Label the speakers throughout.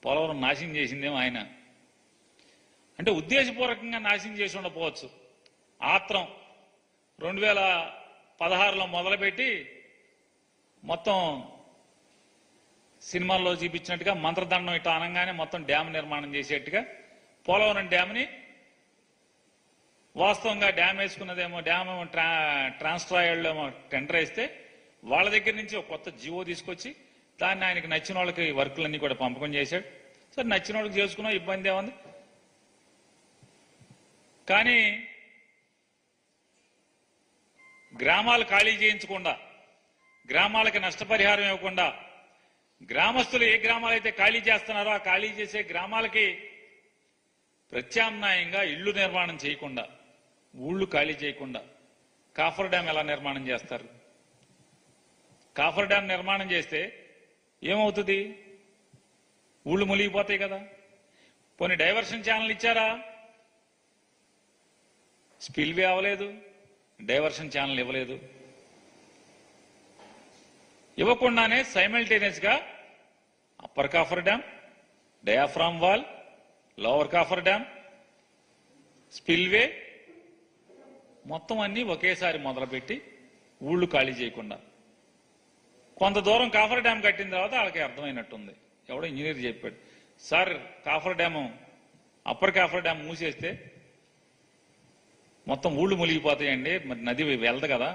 Speaker 1: పోలవరం నాశనం చేసిందేమో ఆయన. అంటే ఉద్దేశపూర్వకంగా నాశనం చేసి ఉండకపోవచ్చు. ఆత్రం 2016లో మొదలుపెట్టి మొత్తం సినిమాల్లో చూపించినట్టుగా మంత్రదండం ఇట్లా అనగానే మొత్తం డ్యామ్ నిర్మాణం చేసేట్టుగా పోలవరం డ్యామ్ని వాస్తవంగా డ్యామ్ వేసుకున్నదేమో డ్యామ్ ట్రాన్స్ట్రాయల్లో టెండర్ వేస్తే వాళ్ళ దగ్గర నుంచి ఒక కొత్త జీవో తీసుకొచ్చి దాన్ని ఆయనకి నచ్చిన వాళ్ళకి వర్కులన్నీ కూడా పంపకం చేశాడు. సరే నచ్చిన వాళ్ళకి చేసుకున్నా ఇబ్బంది ఏముంది. కానీ గ్రామాలు ఖాళీ చేయించకుండా, గ్రామాలకి నష్టపరిహారం ఇవ్వకుండా, గ్రామస్తులు ఏ గ్రామాలైతే ఖాళీ చేస్తున్నారో ఆ ఖాళీ చేసే గ్రామాలకి ప్రత్యామ్నాయంగా ఇళ్లు నిర్మాణం చేయకుండా, ఊళ్ళు ఖాళీ చేయకుండా కాఫర్ డ్యామ్ ఎలా నిర్మాణం చేస్తారు? కాఫర్ డ్యామ్ నిర్మాణం చేస్తే ఏమవుతుంది? ఊళ్ళు మునిగిపోతాయి కదా. పోనీ డైవర్షన్ ఛానల్ ఇచ్చారా? స్పిల్వే అవ్వలేదు, డైవర్షన్ ఛానల్ ఇవ్వలేదు. ఇవ్వకుండానే సైమల్టేనియస్ గా upper coffer dam, diaphragm wall, lower coffer dam, spillway మొత్తం అన్ని ఒకేసారి మొదలుపెట్టి ఊళ్ళు ఖాళీ చేయకుండా కొంత దూరం కాఫర్ డ్యామ్ కట్టిన తర్వాత వాళ్ళకి అర్థమైనట్టుంది. ఎవడో ఇంజనీర్ చెప్పాడు, sir cofferdam upper cofferdam మూసేస్తే మొత్తం ఊళ్ళు మునిగిపోతాయండి, మరి నది వెళ్దు కదా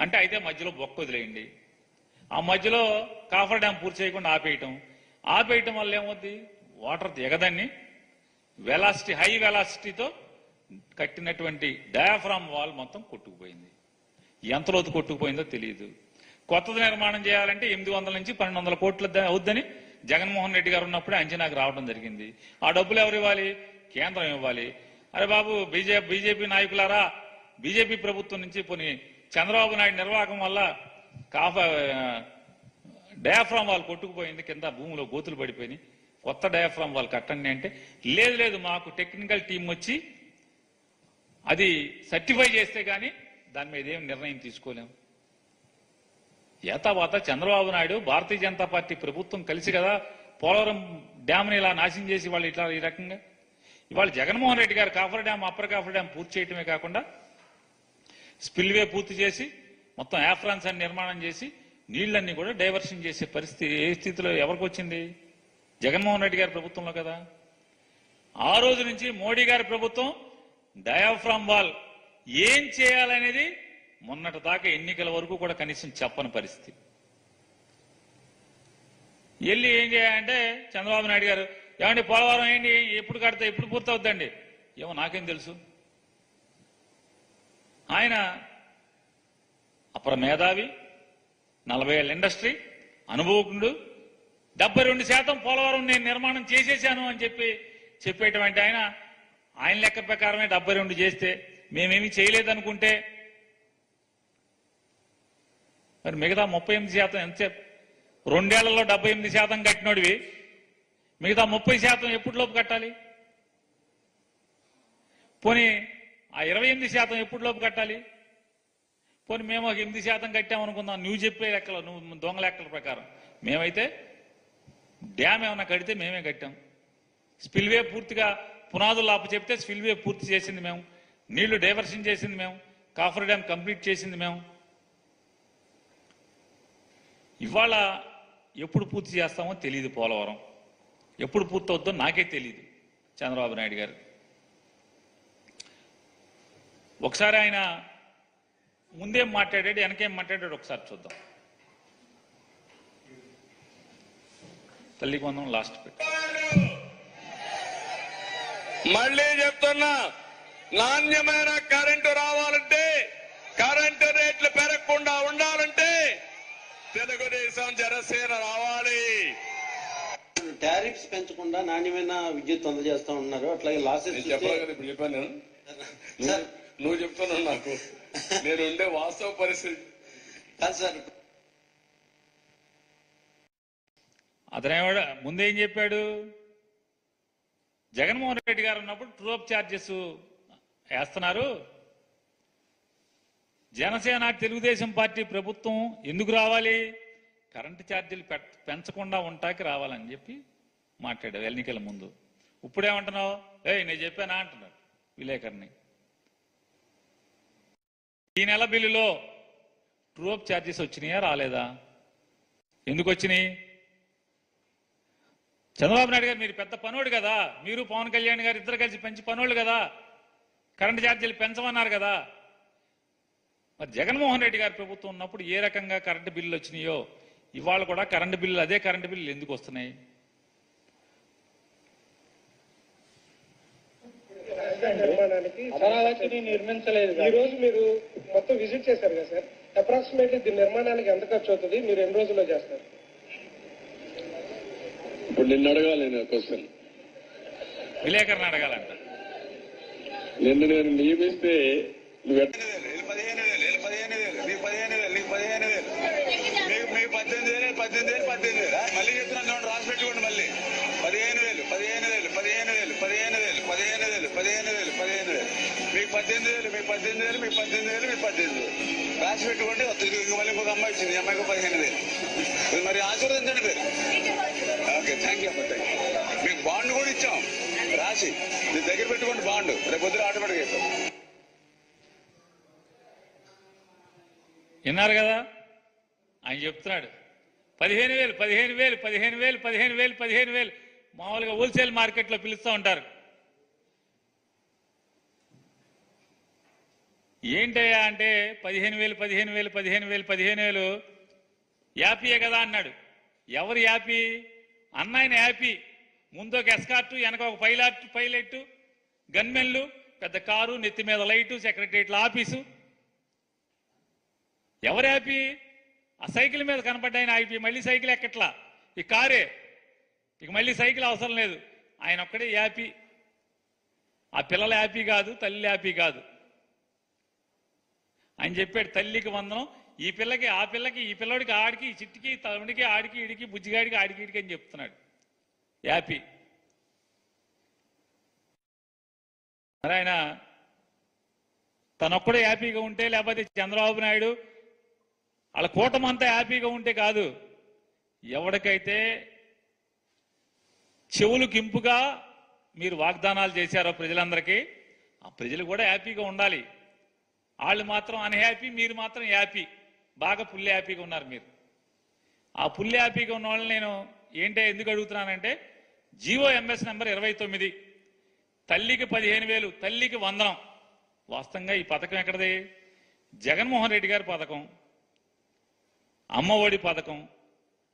Speaker 1: అంటే, అయితే మధ్యలో బొక్క వదిలేయండి. ఆ మధ్యలో కాఫర్ డ్యామ్ పూర్తి చేయకుండా ఆపేయటం వల్ల ఏమవుద్ది? వాటర్ దిగదాన్ని వెలాసిటీ, హై వెలాసిటీతో కట్టినటువంటి డయాఫ్రామ్ వాల్ మొత్తం కొట్టుకుపోయింది. ఎంత లోతు కొట్టుకుపోయిందో తెలియదు. కొత్తది నిర్మాణం చేయాలంటే 800 నుంచి 1200 కోట్లు అవుద్దని జగన్మోహన్ రెడ్డి గారు ఉన్నప్పుడే అంచనాకు రావడం జరిగింది. ఆ డబ్బులు ఎవరు ఇవ్వాలి? కేంద్రం ఇవ్వాలి. అరే బాబు, బీజేపీ నాయకులారా, బీజేపీ ప్రభుత్వం నుంచి పోనీ చంద్రబాబు నాయుడు నిర్వాహకం వల్ల డయాఫ్రామ్ వాల్ కొట్టుకుపోయింది, కింద భూమిలో గోతులు పడిపోయినాయి, కొత్త డయాఫ్రామ్ వాల్ కట్టండి అంటే, లేదు మాకు టెక్నికల్ టీం వచ్చి అది సర్టిఫై చేస్తే గానీ దాని మీద ఏం నిర్ణయం తీసుకోలేము. ఏతావాత చంద్రబాబు నాయుడు, భారతీయ జనతా పార్టీ ప్రభుత్వం కలిసి కదా పోలవరం డ్యామ్ని ఇలా నాశనం చేసి వాళ్ళు ఇట్లా ఈ రకంగా ఇవాళ జగన్మోహన్ రెడ్డి గారు coffer dam, upper coffer dam పూర్తి చేయటమే కాకుండా స్పిల్వే పూర్తి చేసి మొత్తం యాఫ్రాన్స్ అని నిర్మాణం చేసి నీళ్లన్నీ కూడా డైవర్షన్ చేసే పరిస్థితి ఏ స్థితిలో ఎవరికి వచ్చింది? జగన్మోహన్ రెడ్డి గారి ప్రభుత్వంలో కదా. ఆ రోజు నుంచి మోడీ గారి ప్రభుత్వం డయాఫ్రామ్ వాల్ ఏం చేయాలనేది మొన్నటి దాకా ఎన్నికల వరకు కూడా కనీసం చెప్పని పరిస్థితి. వెళ్ళి ఏం చేయాలంటే చంద్రబాబు నాయుడు గారు, ఏమండి పోలవరం ఏంటి, ఎప్పుడు కడితే ఎప్పుడు పూర్తవుద్దండి? ఏమో నాకేం తెలుసు. ఆయన అపర మేధావి, 40 ఏళ్ళ ఇండస్ట్రీ అనుభవకుడు, 72% పోలవరం నేను నిర్మాణం చేసేశాను అని చెప్పేటువంటి ఆయన లెక్క ప్రకారమే 72 చేస్తే మేమేమీ చేయలేదనుకుంటే మరి మిగతా 38% ఎంతసేపు? 2 ఏళ్లలో 78% కట్టినోడివి మిగతా 30% ఎప్పటిలోపు కట్టాలి? పోనీ ఆ 28% ఎప్పటిలోపు కట్టాలి? పోనీ మేము ఒక 8% కట్టామనుకుందాం, నువ్వు చెప్పే లెక్కలో, నువ్వు దొంగ లెక్కల ప్రకారం. మేమైతే డ్యామ్ ఏమన్నా కడితే మేమే కట్టాం. స్పిల్వే పూర్తిగా పునాదులు ఆపు చెప్తే స్పిల్వే పూర్తి చేసింది మేము, నీళ్లు డైవర్షన్ చేసింది మేము, కాఫర్ డ్యామ్ కంప్లీట్ చేసింది మేము. ఇవాళ ఎప్పుడు పూర్తి చేస్తామో తెలియదు. పోలవరం ఎప్పుడు పూర్తవుద్దో నాకే తెలియదు. చంద్రబాబు నాయుడు గారు ఒకసారి ఆయన ముందేం మాట్లాడాడు, వెనకేం మాట్లాడాడు ఒకసారి చూద్దాం. తల్లికి వందనం లాస్ట్ పెట్టి
Speaker 2: మళ్ళీ చెప్తున్నా, నాణ్యమైన కరెంటు రావాలంటే, కరెంటు రేట్లు పెరగకుండా ఉండాలంటే తెలుగుదేశం జనసేన రావాలి.
Speaker 3: టారిఫ్స్ పెంచకుండా నాణ్యమైన విద్యుత్ అందజేస్తా ఉన్నారు. అట్లాగే లాసెస్
Speaker 2: చెప్పాలి కదా, ఇప్పుడు చెప్పాను నేను. నువ్వు చెప్తున్నావు నాకు, నేను ఉండే వాస్తవ పరిస్థితి
Speaker 3: కాదు సార్.
Speaker 1: అతనేవాడు ముందేం చెప్పాడు? జగన్మోహన్ రెడ్డి గారు ఉన్నప్పుడు ట్రూ అప్ ఛార్జెస్ వేస్తున్నారు, జనసేన తెలుగుదేశం పార్టీ ప్రభుత్వం ఎందుకు రావాలి? కరెంటు ఛార్జీలు పెంచకుండా ఉంటాకి రావాలని చెప్పి మాట్లాడావు ఎన్నికల ముందు. ఇప్పుడేమంటున్నావు? నేను చెప్పానా అంటున్నాడు విలేకరుని. ఈ నెల బిల్లులో ట్రూఅప్ ఛార్జెస్ వచ్చినాయా రాలేదా? ఎందుకు వచ్చినాయి? చంద్రబాబు నాయుడు గారు మీరు పెద్ద పనోడు కదా, మీరు పవన్ కళ్యాణ్ గారు ఇద్దరు కలిసి పెంచి పనోళ్ళు కదా, కరెంటు ఛార్జీలు పెంచమన్నారు కదా. మరి జగన్మోహన్ రెడ్డి గారి ప్రభుత్వం ఉన్నప్పుడు ఏ రకంగా కరెంటు బిల్లులు వచ్చినాయో ఇవాళ కూడా కరెంటు బిల్లులు అదే కరెంటు బిల్లులు ఎందుకు వస్తున్నాయి?
Speaker 4: నిర్మాణానికి అమరావతిని నిర్మించలేదు. ఈ రోజు మీరు మొత్తం విజిట్ చేశారు కదా సార్, అప్రాక్సిమేట్లీ దీని నిర్మాణానికి ఎంత ఖర్చు అవుతుంది, మీరు ఎన్ని రోజుల్లో చేస్తారు?
Speaker 2: ఇప్పుడు నిన్ను అడగాలి నేను క్వశ్చన్,
Speaker 1: విలేకరుని అడగాలంట.
Speaker 2: నిన్ను నేను నియమిస్తే నువ్వు
Speaker 5: 18,000 మళ్ళీ చెప్తున్నాను రాసి పెట్టుకోండి. మళ్ళీ 15,000 మీకు 18,000 రాసి పెట్టుకోండి. మళ్ళీ ఇంకొక అమ్మాయి వచ్చింది, ఈ అమ్మాయికి 15,000. మరి ఆశీర్వదించండి మీరు. Okay, thank you. మీకు బాండ్ కూడా ఇచ్చాం రాసి, మీ దగ్గర పెట్టుకోండి బాండ్, రేపు పొద్దున ఆటోమేటిక్ అయిపోతుంది.
Speaker 1: విన్నారు కదా ఆయన చెప్తున్నాడు 15,000 మామూలుగా హోల్సేల్ మార్కెట్లో పిలుస్తూ ఉంటారు. ఏంటయ్యా అంటే 15,000 యాపీయే కదా అన్నాడు. ఎవరు యాపీ? అన్నాయన యాపీ. ముందు ఒక ఎస్కార్టు, వెనక ఒక పైలట్, గన్మెన్లు, పెద్ద కారు, నెత్తి మీద లైటు, సెక్రటరియట్ల ఆఫీసు. ఎవరు యాపీ? ఆ సైకిల్ మీద కనపడ్డాయన ఆపి మళ్ళీ సైకిల్ ఎక్కట్లా, ఈ కారే, ఇక మళ్ళీ సైకిల్ అవసరం లేదు, ఆయన ఒక్కడే యాపీ. ఆ పిల్లల యాపీ కాదు, తల్లి యాపీ కాదు. ఆయన చెప్పాడు తల్లికి వందనం, ఈ పిల్లకి ఆ పిల్లకి, ఈ పిల్లడికి ఆడికి, ఈ చిట్టికి తమ్ముడికి, ఆడికి ఇడికి, బుజ్జిగాడికి ఆడికి ఇడికి అని చెప్తున్నాడు యాపీ. మరి ఆయన తనొక్కడే హ్యాపీగా ఉంటే, లేకపోతే చంద్రబాబు నాయుడు వాళ్ళ కూటమంతా హ్యాపీగా ఉంటే కాదు. ఎవరికైతే చెవులు కింపుగా మీరు వాగ్దానాలు చేశారో ప్రజలందరికీ, ఆ ప్రజలు కూడా హ్యాపీగా ఉండాలి. వాళ్ళు మాత్రం అన్హ్యాపీ, మీరు మాత్రం హ్యాపీ, బాగా ఫుల్ హ్యాపీగా ఉన్నారు మీరు. ఆ ఫుల్ హ్యాపీగా ఉన్న వాళ్ళని నేను ఎందుకు అడుగుతున్నానంటే, GOMS నెంబర్ 29, తల్లికి 15,000, తల్లికి వందనం. వాస్తవంగా ఈ పథకం ఎక్కడది? జగన్మోహన్ రెడ్డి గారి పథకం, అమ్మఒడి పథకం.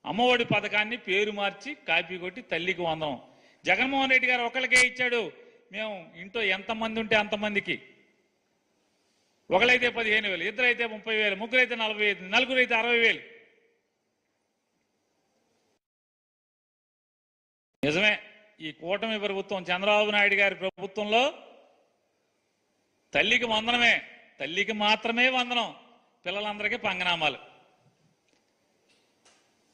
Speaker 1: అమ్మఒడి పథకాన్ని పేరు మార్చి కాపీ కొట్టి తల్లికి వందనం. జగన్మోహన్ రెడ్డి గారు ఒకరికే ఇచ్చాడు. మేము ఇంట్లో ఎంతమంది ఉంటే అంతమందికి, ఒకరైతే 15,000, ఇద్దరైతే 30,000, ముగ్గురైతే 40,000, నలుగురైతే 60,000. నిజమే, ఈ కూటమి ప్రభుత్వం చంద్రబాబు నాయుడు గారి ప్రభుత్వంలో తల్లికి వందనమే, తల్లికి మాత్రమే వందనం, పిల్లలందరికీ పంగనామాలు.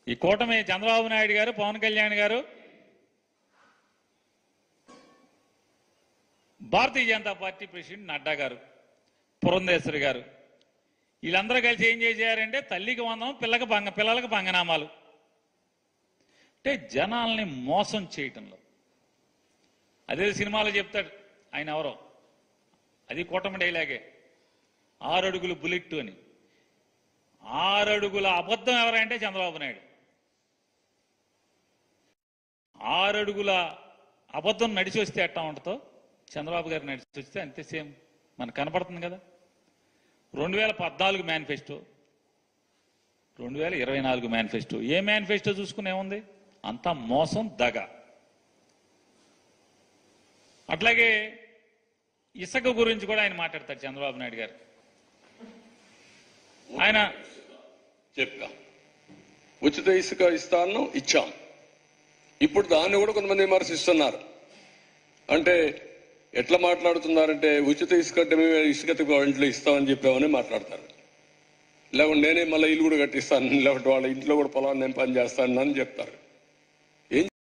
Speaker 1: ఈ కూటమి చంద్రబాబు నాయుడు గారు, పవన్ కళ్యాణ్ గారు, భారతీయ జనతా పార్టీ ప్రెసిడెంట్ నడ్డా గారు, పురంధేశ్వరి గారు, వీళ్ళందరూ కలిసి ఏం చేశారంటే తల్లికి వందనం, పిల్లలకు పంగనామాలు. అంటే జనాల్ని మోసం చేయటంలో, అదే సినిమాలో చెప్తాడు ఆయన ఎవరో, అది కూటమి డైలాగే, 6 అడుగులు బుల్లెట్ అని. 6 అడుగుల అబద్ధం ఎవరంటే చంద్రబాబు నాయుడు. 6 అడుగుల అబద్ధం నడిచి వస్తే ఎట్టా ఉంటుందో చంద్రబాబు గారు నడిచి వస్తే అంతే సేమ్ మనకు కనపడుతుంది కదా. 2014 మేనిఫెస్టో, 2024 మేనిఫెస్టో. ఏ మేనిఫెస్టో చూసుకుని ఏముంది? అంతా మోసం, దగ. అట్లాగే ఇసుక గురించి కూడా ఆయన మాట్లాడతాడు చంద్రబాబు నాయుడు గారు. ఆయన
Speaker 2: చెప్పా ఉచిత ఇసుక ఇస్తాను, ఇచ్చాం. ఇప్పుడు దాన్ని కూడా కొంతమంది విమర్శిస్తున్నారు. అంటే ఎట్లా మాట్లాడుతున్నారంటే ఉచిత ఇసుక అంటే మేము ఇసుక ఇంట్లో ఇస్తామని చెప్పామని మాట్లాడతారు. లేకుంటే నేనే మళ్ళీ ఇల్లు కూడా కట్టిస్తాను, లేకపోతే వాళ్ళ ఇంట్లో కూడా పొలాన్ని నేను పని చేస్తాను అని చెప్తారు.